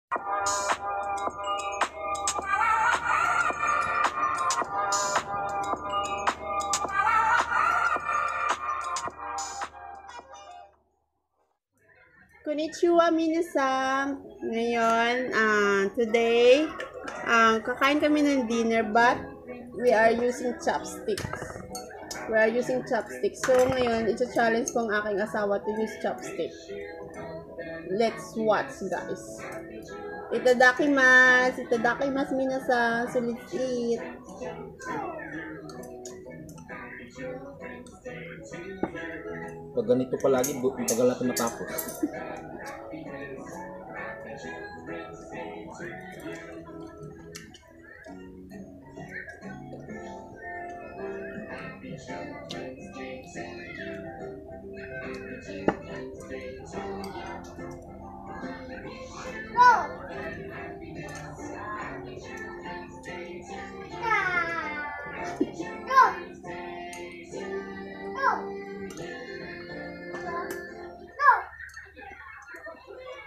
Konnichiwa minasan. Ngayon, today, kakain kami ng dinner but we are using chopsticks. So, ngayon, ito-challenge ko ang aking asawa to use chopstick. Let's watch, guys. Itadakimasu minasan. So, let's eat. Pag ganito palagi, tagal natin matapos.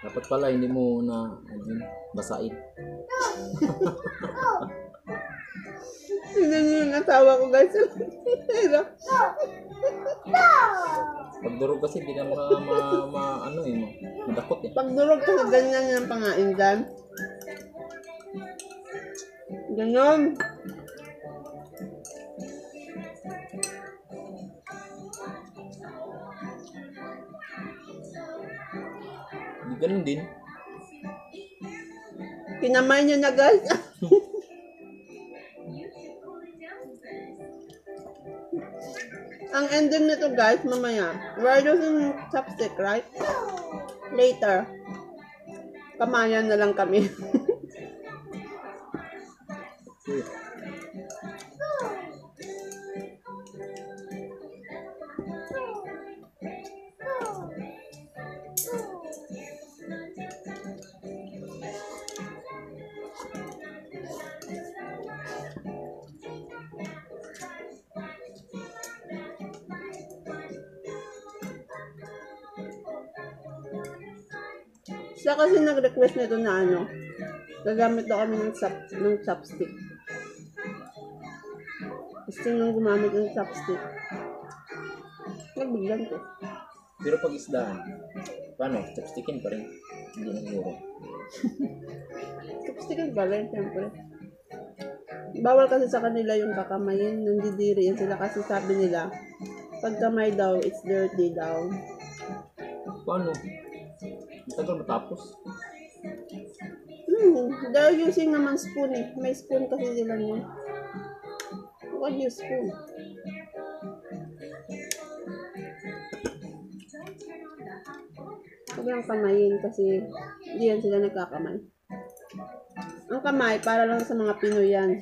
Dapat pala hindi mo na basain. Tignan nyo yung asawa ko, guys. Pagdurog kasi hindi ka madakot eh. Pagdurog kasi ganyan yung pangain dyan. Ganyan. Ganun din. Kinamay nyo na, guys. Ang ending nito, guys, mamaya. We're using chopstick, right? Later. Kamayan na lang kami. Siya kasi nag-request nito na gagamit daw kami ng chopstick. Gusto nang gumamit ng chopstick. Nagbiglan ko. Pero pag isdaan, paano? Chopstickin pa rin. Hindi na siguro. Chopstickin pa rin, siyempre. Bawal kasi sa kanila yung kakamayin. Nandidiri yan sila kasi sabi nila, pag kamay daw, it's dirty daw. Paano? Tagal matapos. They're using naman spoon eh. May spoon kasi sila nun. What use spoon? Huwag lang kamayin kasi hindi yan sila nagkakamay. Ang kamay, para lang sa mga Pinoy yan.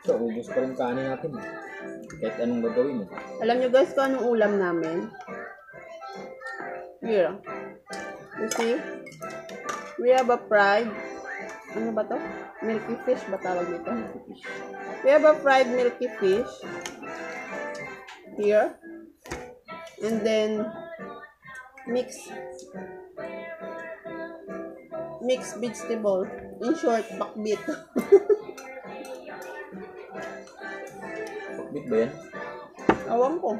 So, ubos pa rin kanin natin. Kahit anong gagawin. Alam nyo guys kung anong ulam namin? Here. You see? We have a fried, ano ba to? Milky fish ba tawag dito? We have a fried milky fish. Here. And then, mixed vegetable. In short, pakbit. Pakbit ba yan? Awang ko.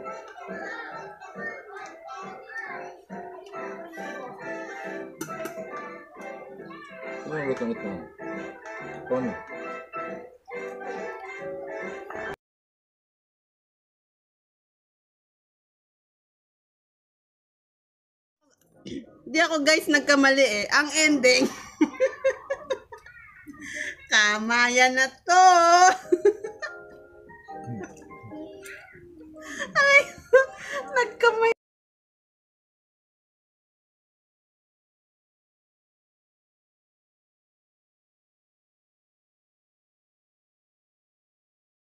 Ano ang lutong ito? Ito Di ako guys nagkamali eh. Ang ending. Kamayan na to. Ay, nagkamay.